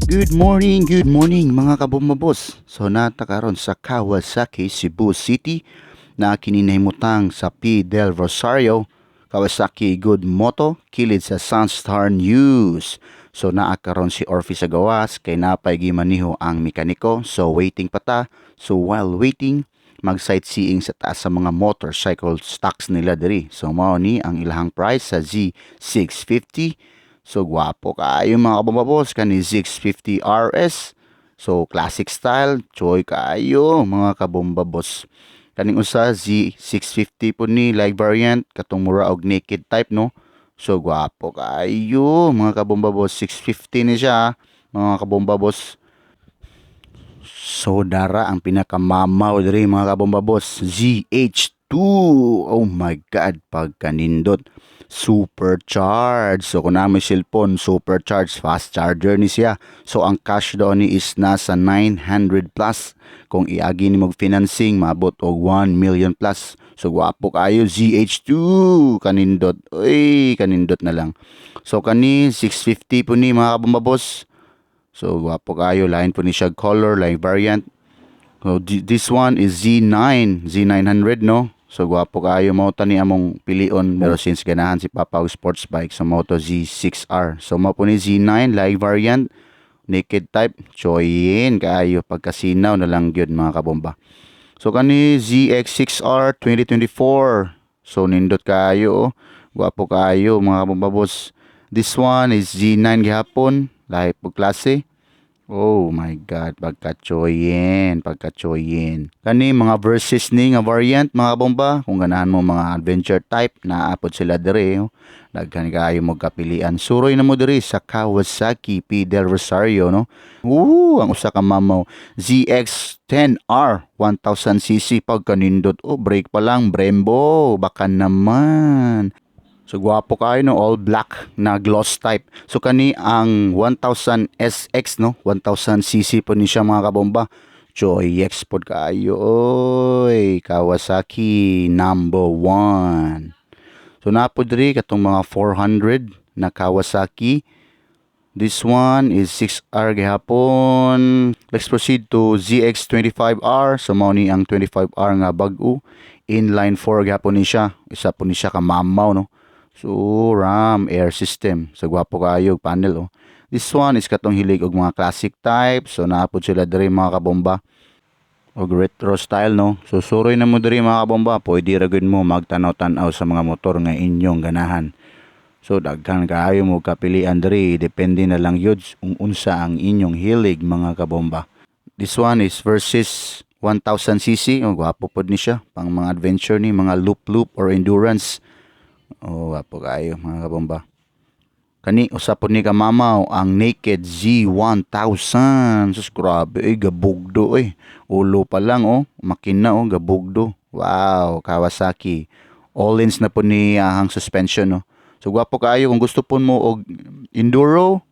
Good morning mga kabumabos. So natakaron sa Kawasaki, Cebu City na kininahimutang sa P. Del Rosario, Kawasaki Good Moto, kilid sa Sunstar News. So naakaron si Orphy sa gawas kay napay gimaniho ang mekaniko. So waiting pa ta. So while waiting, mag-sightseeing sa taas sa mga motorcycle stocks nila diri. So mao ni ang ilahang price sa Z650. So gwapo kaayo mga kababos kani 650 RS. So classic style, choy kaayo mga kabombabos. Kaning usa Z650 po ni like variant katong mura og naked type no. So gwapo kaayo mga kabombabos, 650 ni siya mga kabombabos. So dara ang pinakamamaw diri mga kabombabos, ZH2. Oh my god, pagkanindot. Supercharged. So kung namin cellphone, supercharged fast charger ni siya. So ang cash daw ni is nasa 900 plus. Kung iagi ni mag-financing, mabot og 1 million plus. So gwapo kayo, ZH2. Kanindot. Uy, kanindot na lang. So kani 650 po ni mga kabombabos. So gwapo kayo, lain po ni siya color, line variant. So this one is Z9, Z900 no. So gwapo kayo mo tani among pilion pero since ganahan si Papa og sports bike so mo to Z6R. So mo po ni Z9 live variant, naked type, choyin kaayo pagkasinaw na lang gyud mga kabomba. So kani ZX6R 2024. So nindot kayo, gwapo kayo mga kabomba boss. This one is Z9 gihapon, lahi po klase. Oh my God, pagka-choyin. Kani mga versus ni nga variant mga bomba, kung ganahan mo mga adventure type, naapod sila diri. Oh. Daghan kayo mo kapilian. Suroy na mo diri sa Kawasaki P. Del Rosario, no? Ang usa ka mamaw, ZX-10R 1000cc pagkanindot. Oh, brake pa lang, Brembo, baka naman. So gwapo kayo no, all black na gloss type. So kani ang 1000 SX no, 1000cc po ni siya mga kabomba. Joy X pod kayo oy, Kawasaki number 1. So napod diri katong mga 400 na Kawasaki. This one is 6R gihapon. Let's proceed to ZX25R. So mao ni ang 25R nga bag-o. Inline 4 gihapon ni siya. Isa po ni siya ka mamaw no. So, RAM, air system. So, gwapo kayo, panel, oh. This one is katong hilig og mga classic type. So, naapod sila diri mga kabomba. Og retro style, no? So, suroy na mo diri mga kabomba. Pwede ragin mo magtanaw-tanaw sa mga motor nga inyong ganahan. So, daghan kaayo mo kapilian diri. Depende na lang yun kung unsa ang inyong hilig mga kabomba. This one is versus 1000cc. Oh, gwapo pod ni siya. Pang mga adventure ni, mga loop-loop or endurance. Oh, wapo kayo mga kabomba. Kani usapon ni kamamaw ang Naked Z1000. Sus grabe gabugdo Ulo pa lang makina gabugdo. Wow, Kawasaki. All-ins na po ni ang suspension no. So gwapo kayo kung gusto po mo og enduro.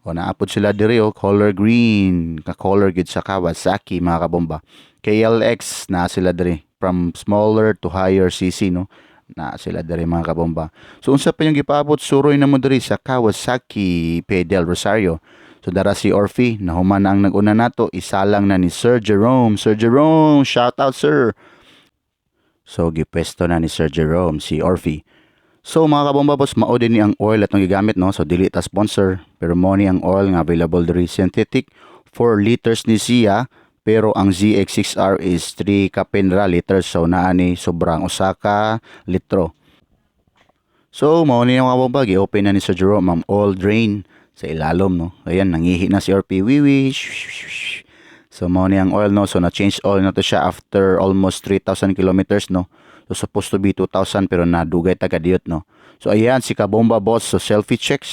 Naapod sila diri color green, ka color gid sa Kawasaki mga kabomba. KLX na sila diri from smaller to higher CC no. Na sila diri mga kabomba. So unsa pa yung gipaabot suroy na mo diri sa Kawasaki P. Del Rosario. So dara si Orphy, nahuman na ang nag-una nato, isalang na ni Sir Jerome. Sir Jerome, shout out sir. So gipwesto na ni Sir Jerome si Orphy. So mga kabomba boss, mao din ni ang oil atong gigamit no. So dili ta sponsor, pero mo ni ang oil nga available diri synthetic 4 liters ni siya. Pero ang ZX6R is 3 kapinra liters. So naani sobrang usaka litro. So mao ni mga kabomba, gi-open na ni Sir Jerome ang oil drain sa ilalom no. Ayan, nangihi na si Orphy. Wiwi. So mao ni ang oil no. So na-change oil na to siya after almost 3,000 kilometers no. So supposed to be 2,000 pero nadugay taga-diyot no. So ayan si Kabomba Boss. So selfie check.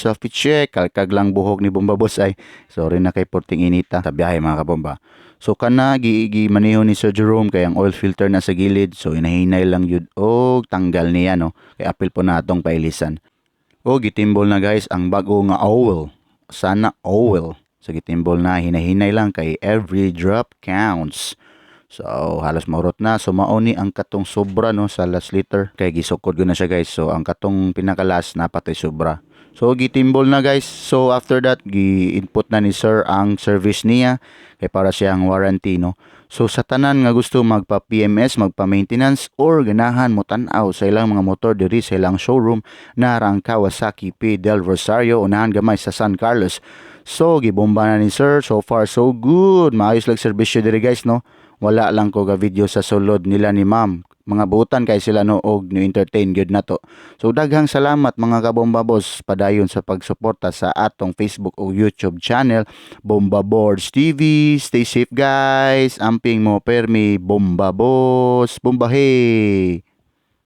Kalkag lang buhok ni Bomba Boss ay. Sorry na kay porting inita. Tabiyahe mga kabomba. So kana maneho ni Sir Jerome kay ang oil filter na sa gilid. So inahinay lang yun. Tanggal niya no. Kay apil po natong pailisan. Gitimbol na guys ang bago nga oil. Sana oil. So gitimbol na hinahinay lang kay every drop counts. So halos maurot na. So mauni ang katong sobra no sa last liter. Kay gisukod ko na siya guys. So ang katong pinakalas napatay sobra. So gitimbol na guys. So after that gi-input na ni sir ang service niya kay para siyang warranty no. So sa tanan nga gusto magpa PMS, magpa maintenance or ganahan mo tan-aw sa ilang mga motor diri sa ilang showroom na ang Kawasaki P Del Rosario unahan gamay sa San Carlos. So gibomba na ni sir. So far so good. Maayos lang serbisyo diri guys no. Wala lang ko ga video sa sulod nila ni ma'am. Mga butan kay sila no og ni entertain gyud na to. So daghang salamat mga kabomba boss padayon sa pagsuporta sa atong Facebook o YouTube channel Bomba Boards TV. Stay safe guys. Amping mo permi Bomba Boss. Bomba hey.